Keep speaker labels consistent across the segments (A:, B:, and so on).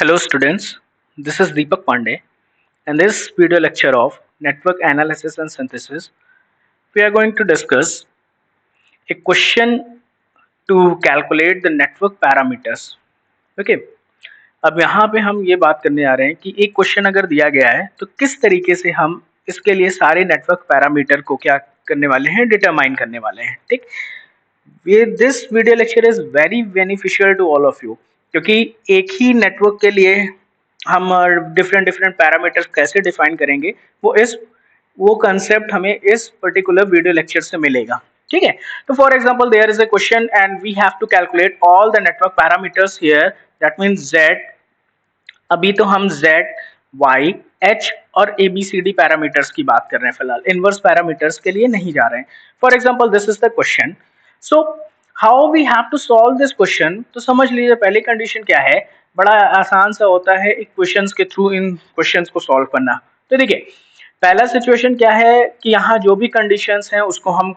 A: Hello students, this is Deepak Pandey. In this video lecture of Network Analysis and Synthesis, we are going to discuss a question to calculate the network parameters. Okay, अब यहाँ पे हम ये बात करने आ रहे हैं कि एक क्वेश्चन अगर दिया गया है तो किस तरीके से हम इसके लिए सारे नेटवर्क पैरामीटर को क्या करने वाले हैं, डिटरमाइन करने वाले हैं. ठीक, ये this video lecture is very beneficial to all of you, क्योंकि एक ही नेटवर्क के लिए हम डिफरेंट डिफरेंट पैरामीटर्स कैसे डिफाइन करेंगे वो कंसेप्ट हमें इस पर्टिकुलर वीडियो लेक्चर से मिलेगा. ठीक है, तो for example there is a question and we have to calculate all the network parameters here. That means z. अभी तो हम z, y, h और ABCD पैरामीटर्स की बात कर रहे हैं, फिलहाल इनवर्स पैरामीटर्स के लिए नहीं जा रहे हैं. For example this is the question. So how we have to solve this question, तो समझ लीजिए पहली कंडीशन क्या है. बड़ा आसान सा होता है इक्वेशंस के थ्रू इन क्वेश्चंस को सॉल्व करना. तो देखिए पहला सिचुएशन क्या है कि यहाँ जो भी कंडीशंस हैं उसको हम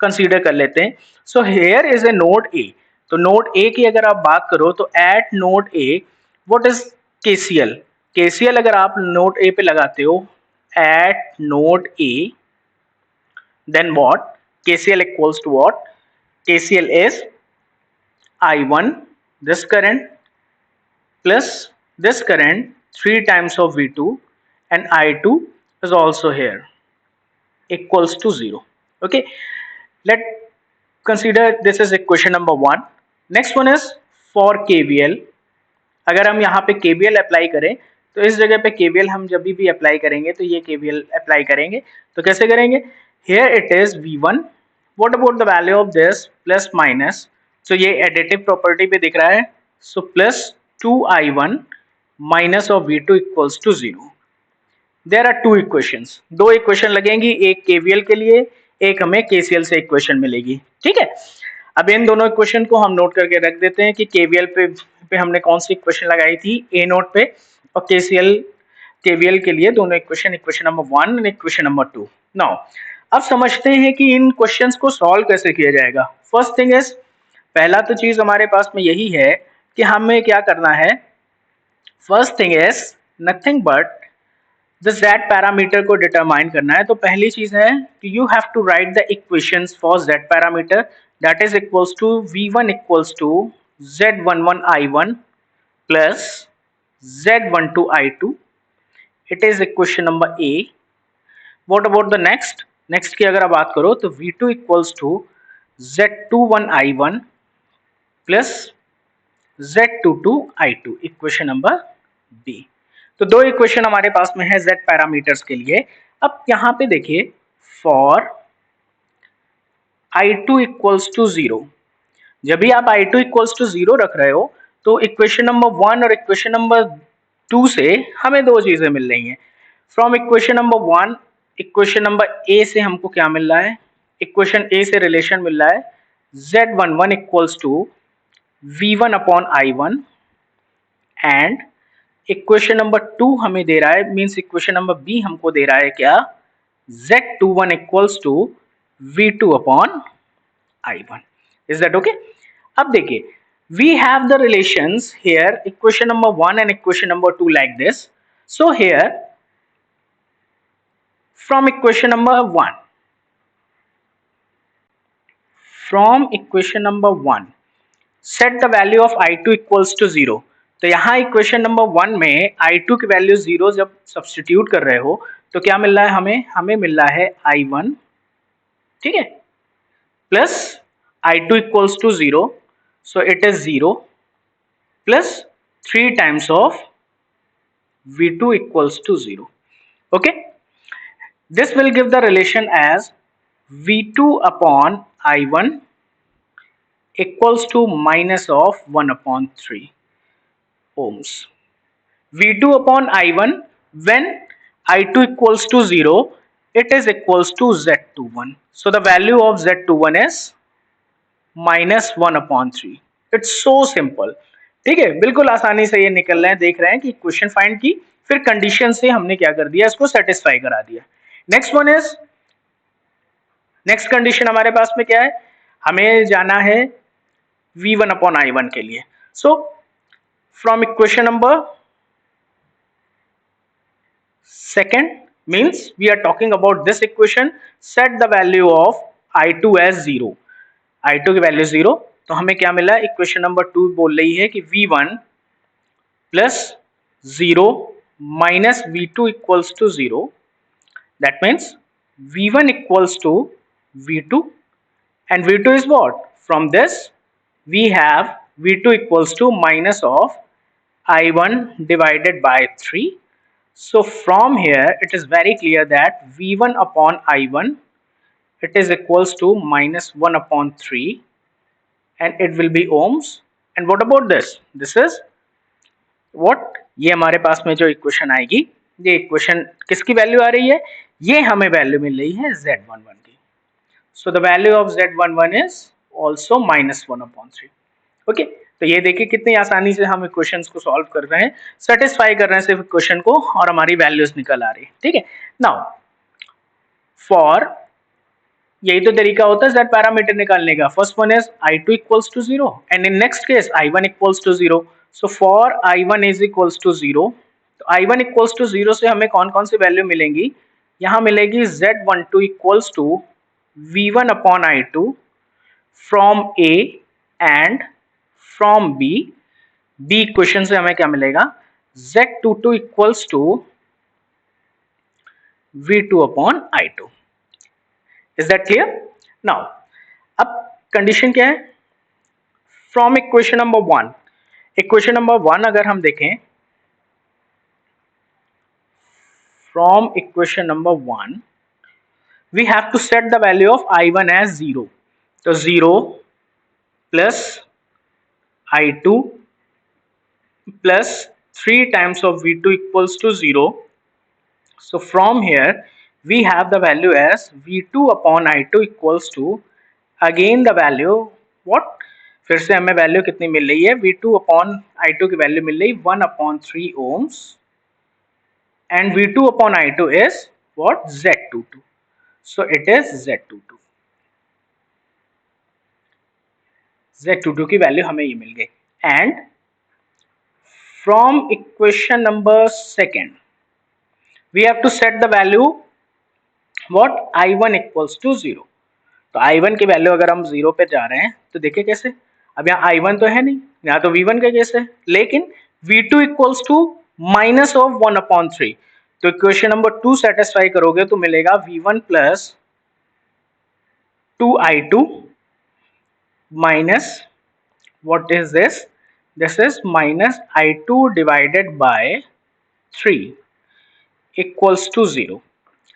A: कंसीडर कर लेते हैं. So here is a node A. तो नोड ए की अगर आप बात करो तो eight node A what is KCL. KCL अगर आप नोड ए पे लगाते हो eight node A, then what? KCL equals to what? KCL is I1, this current, plus this current 3 times of V2, and I2 is also here, equals to 0. Okay, let consider this is equation number 1. Next one is for KVL. अगर हम यहाँ पे KVL apply करें तो इस जगह पे KVL हम जब भी अप्लाई करेंगे तो ये KVL अप्लाई करेंगे. तो कैसे करेंगे? Here it is V1. What about the value of this? Plus minus. So ये additive property पे दिख रहा है. So plus 2I1 minus of V2 equals to 0. There are two equations. दो इक्वेशन लगेंगी, एक KVL के लिए, एक हमें KCL से इक्वेशन मिलेगी. ठीक है, अब इन दोनों इक्वेशन को हम नोट करके रख देते हैं कि KVL पे हमने कौन सी इक्वेशन लगाई थी ए नोट पे, और KVL के लिए दोनों इक्वेशन नंबर 1 और इक्वेशन नंबर 2. नाउ अब समझते हैं कि इन क्वेश्चंस को सॉल्व कैसे किया जाएगा. फर्स्ट थिंग इज, पहला तो चीज हमारे पास में यही है कि हमें क्या करना है. First thing is nothing but the z parameter को डिटरमाइन करना है. तो पहली चीज है कि you have to write the equations for z parameter. That is equals to v1 equals to z11 i1 plus z12 i2. It is equation number A. What about the next? Next की अगर आप बात करो तो v2 equals to z21 i1 plus z22 i2, equation number B. तो दो equation हमारे पास में है z पैरामीटर्स के लिए. अब यहाँ पे देखिए फॉर i2 इक्वल्स टू 0, जब भी आप i2 इक्वल्स टू 0 रख रहे हो तो इक्वेशन नंबर 1 और इक्वेशन नंबर 2 से हमें दो चीजें मिल रही हैं. From equation number 1, equation number ए से हमको क्या मिल रहा है? इक्वेशन ए से रिलेशन मिल रहा है z11 equals to v1 upon i1, and equation number 2 हमें दे रहा है, मींस इक्वेशन नंबर बी हमको दे रहा है क्या? z21 equals to v2 upon i1. Is that okay? अब देखिए we have the relations here, equation number 1 and equation number 2 like this. So here from equation number 1, set the value of i2 equals to 0. तो यहाँ equation number 1 में i2 की value 0 जब substitute कर रहे हो तो क्या मिल रहा है हमें मिल रहा है i1. ठीक है, plus i2 equals to 0, so it is 0 plus 3 times of v2 equals to 0. Okay, this will give the relation as v2 upon i1 equals to minus of 1 upon 3 ohms. v2 upon i1 when i2 equals to 0, it is equals to z21. So the value of z21 is minus 1 upon 3. It's so simple. ठीक है, बिल्कुल आसानी से ये निकल रहे हैं. देख रहे हैं कि इक्वेशन फाइंड की, फिर कंडीशन से हमने क्या कर दिया, इसको सेटिस्फाई करा दिया. Next one is, next condition हमारे पास में क्या है? हमें जाना है v1 अपॉन i1 के लिए. सो From equation number second, means we are talking about this equation, set the value of I2 as 0. I2 की वैल्यू 0, तो हमें क्या मिला, इक्वेशन नंबर 2 बोल रही है कि V1 plus 0 minus V2 equals to 0. That means V1 equals to V2, and V2 is what? From this we have V2 equals to minus of I1 divided by 3. So from here it is very clear that V1 upon I1, it is equals to minus 1 upon 3, and it will be ohms. And what about this? This is what? ये हमारे पास में जो equation आएगी, ये equation किसकी value आ रही है? ये हमें वैल्यू मिल रही है Z11 की. So the value of Z11 is also minus 1 upon 3. Okay, तो ये देखिए कितनी आसानी से हम इक्वेशंस को सॉल्व कर रहे हैं, सेटिस्फाई कर रहे हैं सिर्फ इक्वेशन को, और हमारी वैल्यूज निकल आ रही है. ठीक है, नाउ फॉर, यही तो तरीका होता है z पैरामीटर निकालने का. First one is I2 equals to 0, and in next case I1 equals to 0. So for I1 is equals to 0, तो I1 इक्वल्स टू 0 से हमें कौन कौन सी वैल्यू मिलेंगी? यहाँ मिलेगी Z12 equals to V1 upon I2 from A and from B. B equation से हमें क्या मिलेगा? Z22 equals to V2 upon I2. Is that clear? Now, अब कंडीशन क्या है? From equation number 1, equation number 1 अगर हम देखें, from equation number 1 we have to set the value of I1 as 0. तो 0 plus I2 plus 3 times of V2 equals to 0. So from here we have the value as V2 upon I2 equals to, again the value what? फिर से हमें value कितनी मिल रही है? V2 upon I2 की value मिल रही 1 upon 3 ohms, and V2 upon I2 is what? Z22. So it is Z22. Z22 की value हमें ये मिल गई. And from equation number second we have to set the value what? I1 equals to 0. तो I1 की value अगर हम 0 पे जा रहे हैं तो देखिए कैसे, अब यहाँ I1 तो है नहीं, यहाँ तो V1 का केस है, लेकिन V2 equals to minus of 1 upon 3. तो इक्वेशन नंबर 2 सेटिस्फाई करोगे तो मिलेगा V1 plus 2I2 minus what is this? This is minus I2 divided by 3 equals to 0.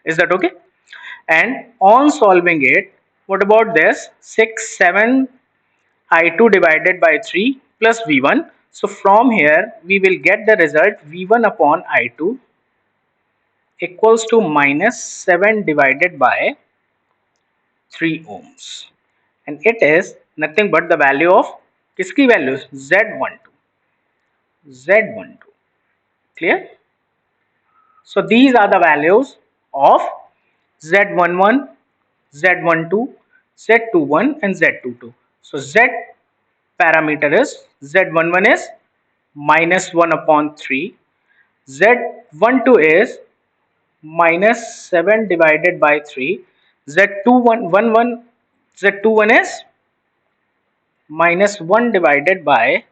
A: Is that okay? And on solving it, what about this? 6, 7 I2 divided by 3 plus V1. So from here we will get the result V1 upon I2 equals to minus 7 divided by 3 ohms, and it is nothing but the value of किसकी value? Z12. Clear? So these are the values of Z11, Z12, Z21 and Z22. So Z parameter is Z11 is minus 1 upon 3, Z12 is minus 7 divided by 3, Z21 is minus 1 divided by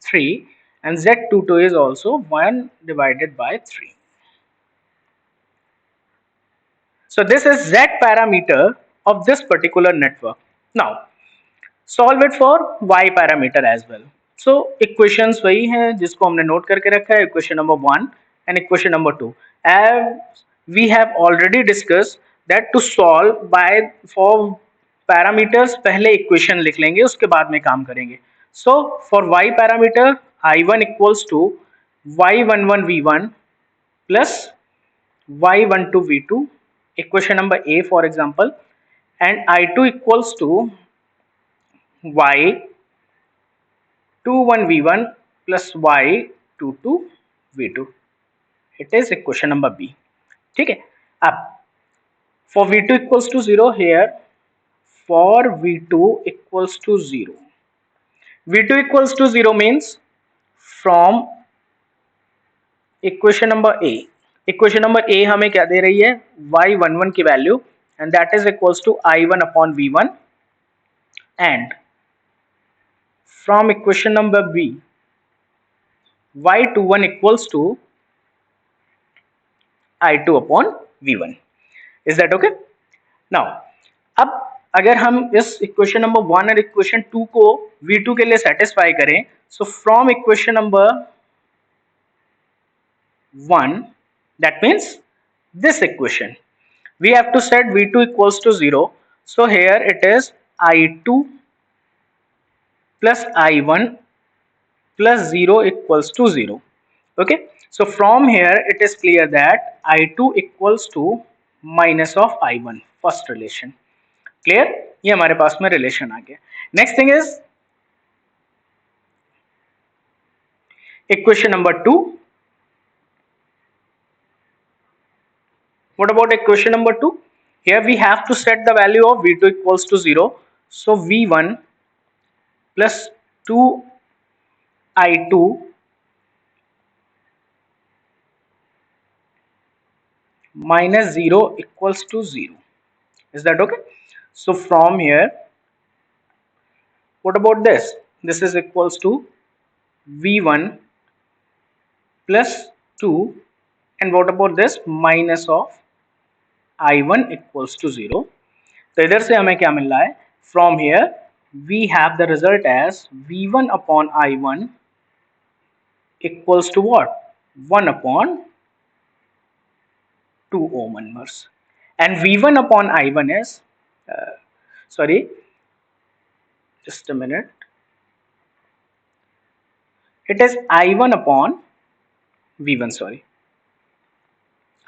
A: 3, and Z22 is also 1 divided by 3. So this is Z parameter of this particular network. Now solve it for Y parameter as well. So equations वही हैं जिसको हमने note करके रखा है, equation number 1 and equation number 2. As we have already discussed that to solve by for parameters पहले equation लिख लेंगे, उसके बाद में काम करेंगे. So for Y parameter I1 equals to Y11 V1 plus Y12 V2, equation number A for example, and I2 equals to Y21 V1 plus Y22 V2. It is equation number B. ठीक है, अब for V2 equals to 0 here, for V2 equals to 0, V2 equals to 0 means from equation number A. Equation number A हमें क्या दे रही है, y11 की value, and that is equals to I1 upon V1, and from equation number B y21 equals to I2 upon V1। Is that okay? Now अब अगर हम इस इक्वेशन नंबर 1 और इक्वेशन 2 को V2 के लिए सेटिस्फाई करें, so from equation number 1, that means this equation, we have to set V2 equals to 0. So here it is I2 plus I1 plus 0 equals to 0. Okay, so from here it is clear that I2 equals to minus of I1, first relation. Clear? ये हमारे पास में relation आ गया. Next thing is equation number 2. What about equation number 2? Here we have to set the value of V2 equals to 0. So V1 plus 2I2 minus 0 equals to 0. Is that okay? So from here, what about this? This is equals to V1 plus 2, and what about this, minus of I1 equals to 0. तो इधर से हमें क्या मिल रहा है, from here we have the result as V1 upon I1 equals to what, 1 upon 2 ohm inverse, and V1 upon I1 is sorry, just a minute, it is I1 upon V1, sorry,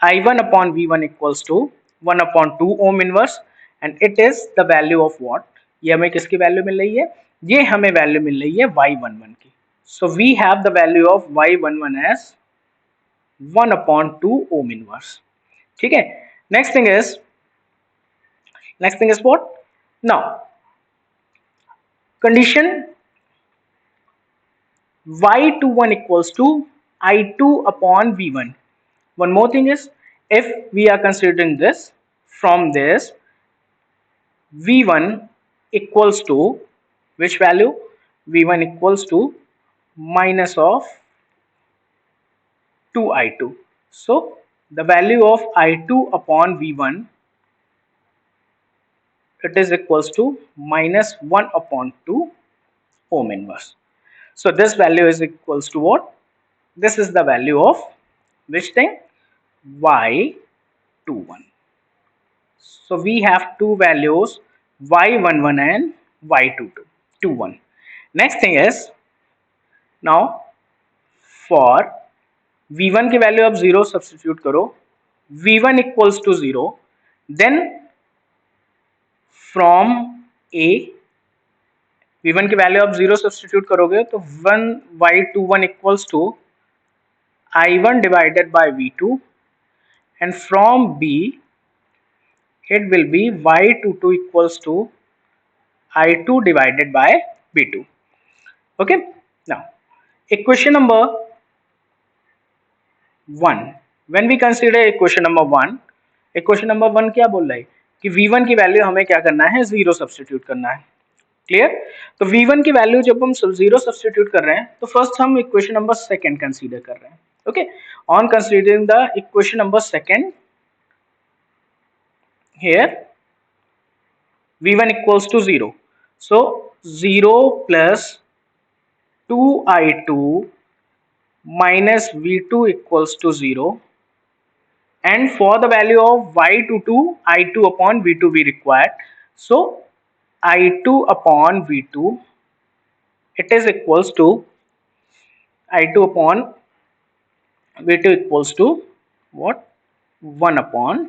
A: I1 upon V1 equals to 1 upon 2 ohm inverse, and it is the value of what, ये हमें किसकी value मिल रही है, ये हमें value मिल रही है y11 की. So we have the value of y11 as 1 upon 2 ohm inverse. ठीक है. Next thing is what? Now condition y21 equals to I2 upon V1. One more thing is, if we are considering this, from this V1 equals to which value, V1 equals to minus of 2I2. So the value of I2 upon V1, it is equals to minus 1 upon 2 ohm inverse. So this value is equals to what? This is the value of which thing? Y21. So we have two values, y11 and y21. Next thing is, now for v1 की value आप 0 substitute करो, v1 equals to 0, then from a v1 की value आप 0 substitute करोगे तो 1 y21 equals to I1 divided by V2, and from B it will be y22 equals to I2 divided by B2. Okay, now equation number 1, when we consider equation number 1, equation number 1 क्या बोल रहा है कि V1 की value हमें क्या करना है, 0 सब्स्टिट्यूट करना है. क्लियर? तो V1 की वैल्यू जब हम 0 सब्स्टिट्यूट कर रहे हैं तो फर्स्ट हम इक्वेशन नंबर सेकंड कंसीडर कर रहे हैं. Okay, on considering the equation number second, here V1 equals to 0, so 0 plus 2I2 minus V2 equals to 0, and for the value of y22, I2 upon V2 we required, so I2 upon V2, it is equals to I2 upon V2 equals to what, 1 upon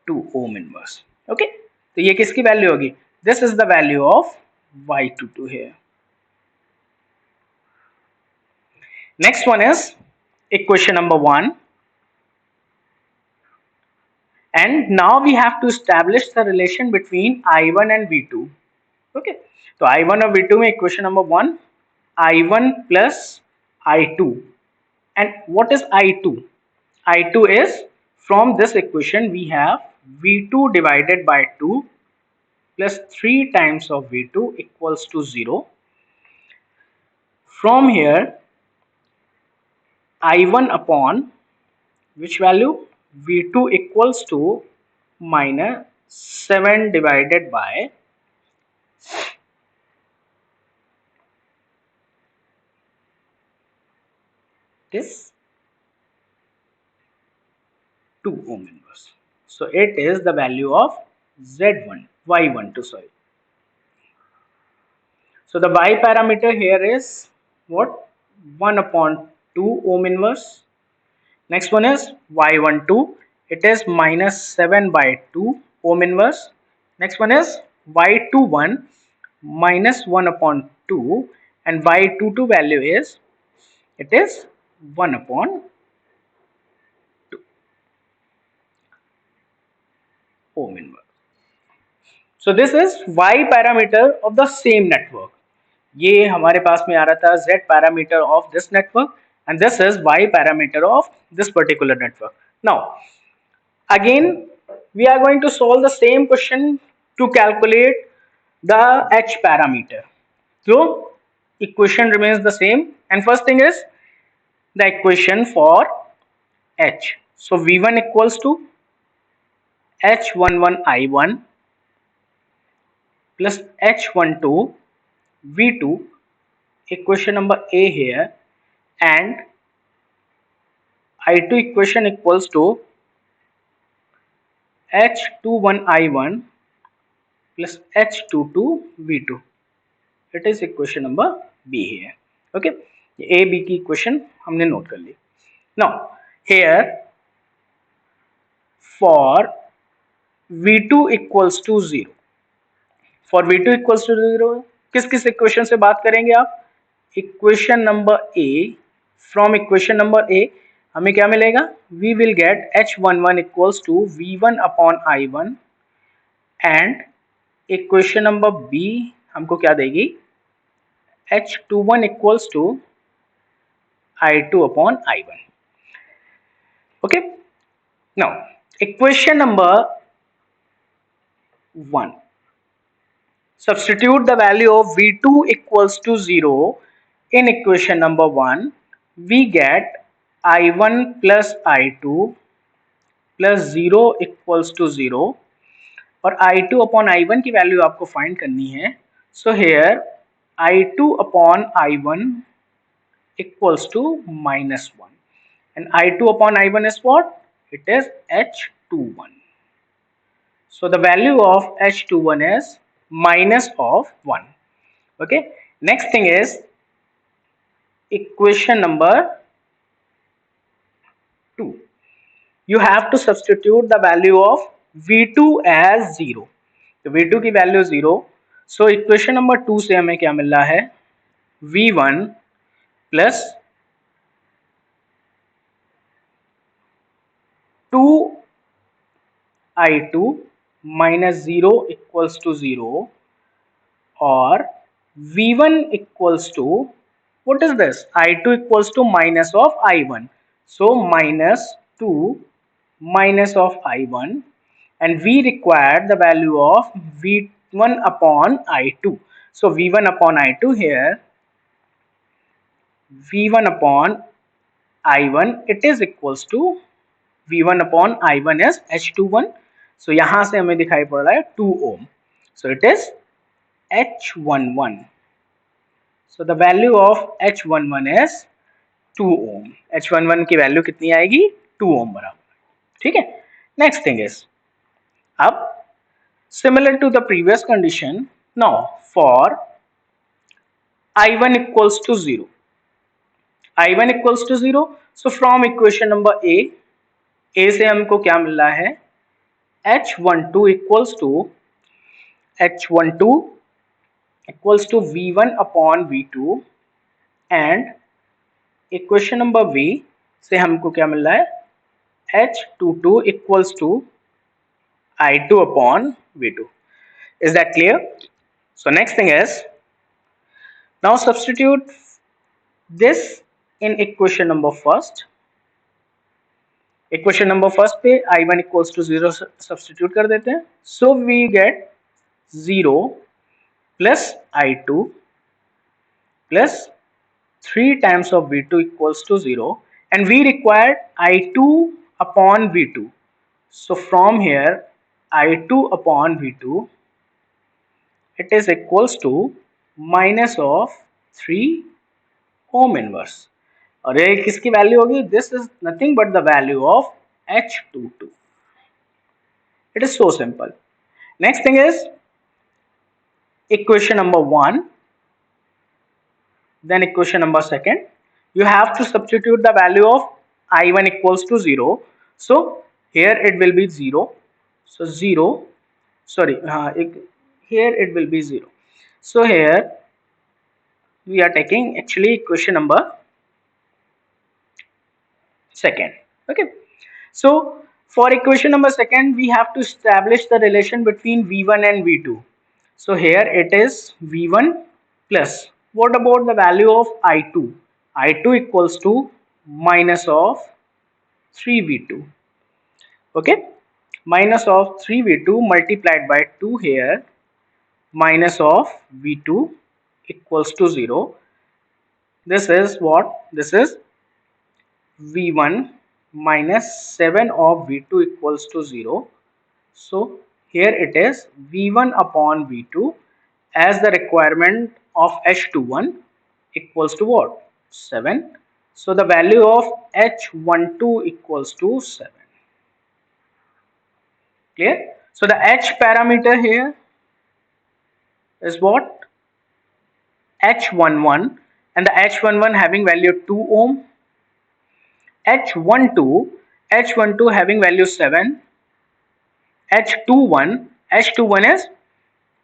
A: 2 ohm inverse. Okay, तो ये किसकी value होगी, this is the value of y22 here. Next one is equation number 1, and now we have to establish the relation between I1 and V2. Okay, तो I1 और V2 में equation number 1, I1 plus I2. And what is I2? I2 is, from this equation we have V2 divided by 2 plus 3 times of V2 equals to 0. From here, I1 upon which value? V2 equals to minus 7 divided by this 2 ohm inverse. So it is the value of Z1, Y12, sorry. So the Y parameter here is what? 1 upon 2 ohm inverse. Next one is Y12. It is minus 7 by 2 ohm inverse. Next one is Y21 minus 1 upon 2, and Y22 value is, it is 1 upon 2 ohm inverse. So this is Y parameter of the same network. ये हमारे पास में आ रहा था Z parameter of this network, and this is Y parameter of this particular network. Now again we are going to solve the same question to calculate the H parameter. So equation remains the same, and first thing is the equation for H. So V1 equals to H11 I1 plus H12 V2, equation number A here, and I2 equation equals to H21 I1 plus H22 V2. It is equation number B here. Okay, A B की equation हमने note कर ली. Now here for V2 equals to 0. For V2 equals to 0, किस किस equation से बात करेंगे आप? Equation number A. From equation number A हमें क्या मिलेगा? We will get H11 equals to V1 upon I1, and equation number B हमको क्या देगी? H21 equals to I2 upon I1. Okay, now equation number 1. Substitute the value of V2 equals to 0 in equation number 1. We get I1 plus I2 plus 0 equals to 0, और I2 upon I1 की value आपको find करनी है. So here I2 upon I1 equals to minus 1, and I2 upon I1 is what? It is H21. So the value of H21 is minus of 1. Okay, next thing is equation number 2. You have to substitute the value of V2 as 0. तो V2 की value 0. So equation number 2 से हमें क्या मिल रहा है? V1 plus 2I2 minus 0 equals to 0, or V1 equals to, what is this? I2 equals to minus of I1. So minus 2 minus of I1, and we require the value of V1 upon I2. So V1 upon I2 here, V1 upon I1, it is equals to V1 upon I1 is H21. So यहाँ से हमें दिखाई पड़ रहा है 2 ohm. So it is H11. So the value of H11 is 2 ohm. H11 की value कितनी आएगी? 2 ohm बराबर. ठीक है. Next thing is, अब similar to the previous condition, now for I1 equals to 0. I1 equals to 0. So from equation number A से हमको क्या मिल रहा है? H12 equals to H12 equals to V1 upon V2, and equation number B से हमको क्या मिल रहा है? H22 equals to I2 upon V2. Is that clear? So next thing is, now substitute this in equation number first. Equation number first पे I1 equals to 0 substitute कर देते हैं. So we get 0 plus I2 plus 3 times of V2 equals to 0, and we require I2 upon V2. So from here I2 upon V2, it is equals to minus of 3 ohm inverse. और ये किसकी value होगी? This is nothing but the value of H22. It is so simple. Next thing is equation number 1, then equation number second. You have to substitute the value of I1 equals to 0. So here it will be 0. So 0, sorry, here it will be 0. So here we are taking actually equation number second. Okay. So for equation number second, we have to establish the relation between V1 and V2. So here it is V1 plus, what about the value of I2? I2 equals to minus of 3V2. Okay, minus of 3V2 multiplied by 2 here, minus of V2 equals to 0. This is what? This is V1 minus 7 of V2 equals to 0. So here it is V1 upon V2, as the requirement of H21 equals to what? 7. So the value of H12 equals to 7. Clear? So the H parameter here is what? H11, and the H11 having value 2 ohm, H12, H12 having value 7, H21 is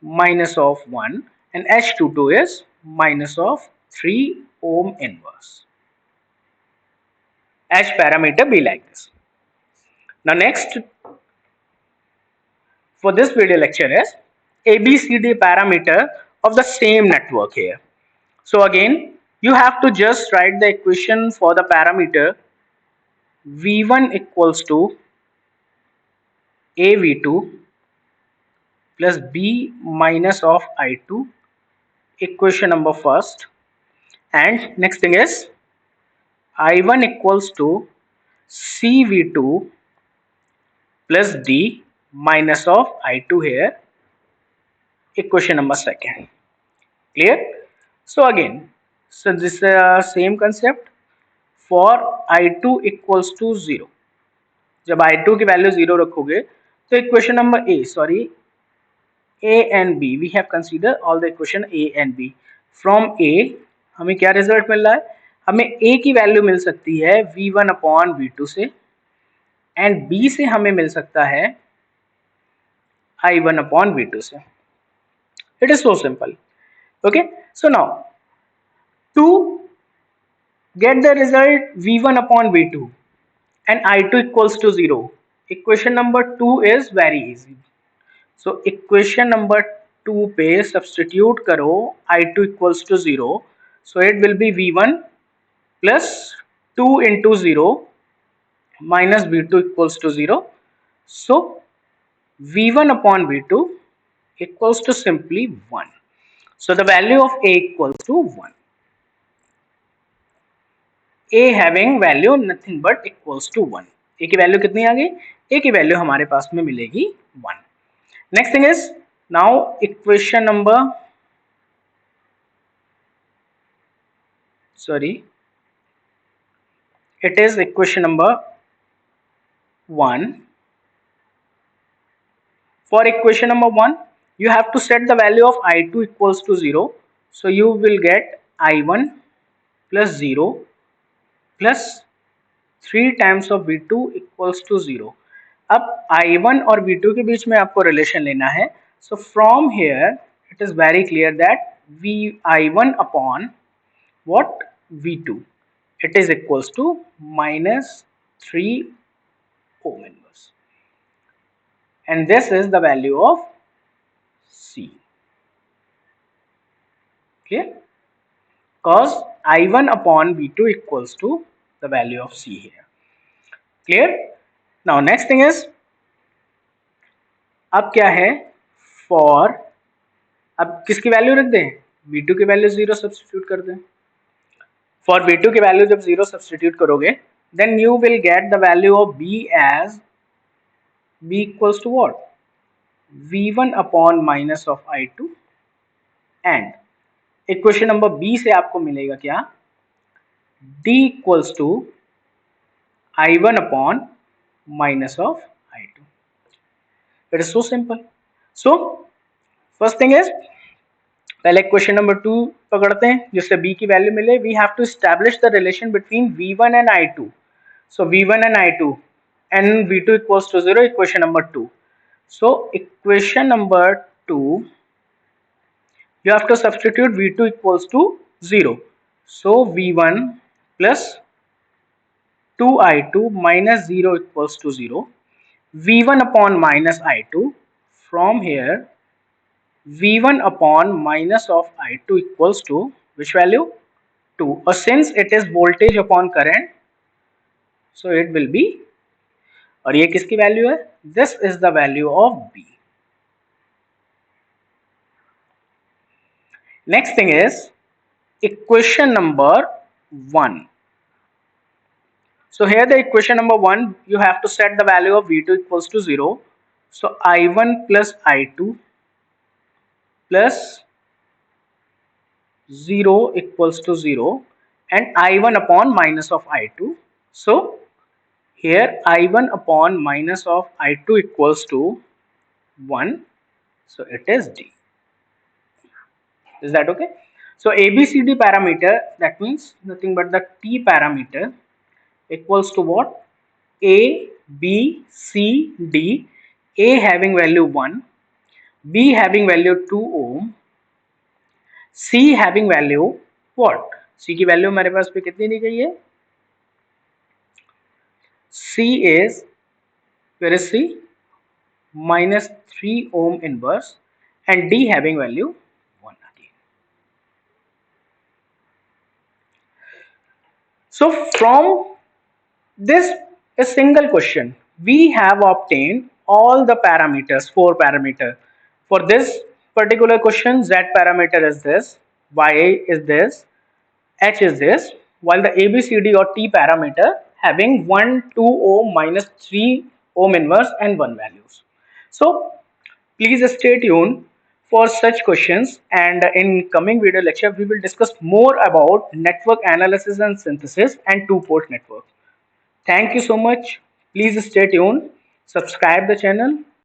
A: minus of 1, and H22 is minus of 3 ohm inverse. H parameter be like this. Now next for this video lecture is ABCD parameter of the same network here. So again you have to just write the equation for the parameter V1 equals to AV2 plus B minus of I2, equation number first, and next thing is I1 equals to CV2 plus D minus of I2 here, equation number second. Clear? So again, so this same concept for I2 equals to 0. जब I2 की value 0 रखोगे तो equation number A and B, we have considered all the equation A and B. From A हमें क्या result मिल रहा है? हमें A की वैल्यू मिल सकती है V1 अपॉन V2 से, एंड B से हमें मिल सकता है I1 upon V2 से. It is so simple. Okay, so now to get the result V1 upon V2 and I2 equals to 0, equation number 2 is very easy. So equation number 2 पे substitute करो I2 equals to 0. So it will be V1 plus 2 into 0 minus V2 equals to 0. So V1 upon V2 equals to simply 1. So the value of A equals to 1. A having value nothing but equals to 1. A की value कितनी आ गई? A की value हमारे पास में मिलेगी 1. Next thing is now equation number, sorry, it is equation number 1. For equation number 1, you have to set the value of I2 equals to 0. So you will get I1 plus 0 plus 3 times of V2 equals to 0. अब I1 और V2 के बीच में आपको relation लेना है. So from here it is very clear that I1 upon what? V2, it is equals to minus 3 ohm inverse, and this is the value of C. Clear? cos I1 upon V2 equals to the value of C here. Clear? Now next thing is, अब क्या है, for, अब किसकी value रख दें, V2 की value 0 substitute कर दें. For V2 की वैल्यू जब 0 सब्स्टिट्यूट करोगे, then you will get the value of B as B equals to what? V1 upon minus of I2 and equation number B से आपको मिलेगा क्या, D equals to I1 upon minus of I2. It is so simple. So first thing is, पहले question number 2 पकड़ते हैं जिससे b की value मिले. We have to establish the relation between v1 and i2. So v1 and i2 and v2 equals to 0. Equation number 2. So equation number 2, you have to substitute v2 equals to 0. So v1 plus 2i2 minus 0 equals to 0. v1 upon minus i2, from here v1 upon minus of i2 equals to which value, 2. Or since it is voltage upon current, so it will be, और ये किसकी value है, this is the value of b. Next thing is equation number 1. So here the equation number 1, you have to set the value of v2 equals to 0. So i1 plus i2 plus 0 equals to 0 and I1 upon minus of I2. So here I1 upon minus of I2 equals to 1. So it is D. Is that okay? So ABCD parameter, that means nothing but the T parameter equals to what? A, B, C, D. A having value 1, B having value 2 ohm, C having value what? C की value हमारे पास पे कितनी दी गई है? C is, where is C? Minus 3 ohm inverse and D having value 1 again. So from this a single question, we have obtained all the parameters, 4 parameters. For this particular question, Z parameter is this, Y is this, H is this, while the ABCD or T parameter having 1, 2 ohm, minus 3 ohm inverse and 1 values. So please stay tuned for such questions, and in coming video lecture we will discuss more about network analysis and synthesis and two-port network. Thank you so much. Please stay tuned, subscribe the channel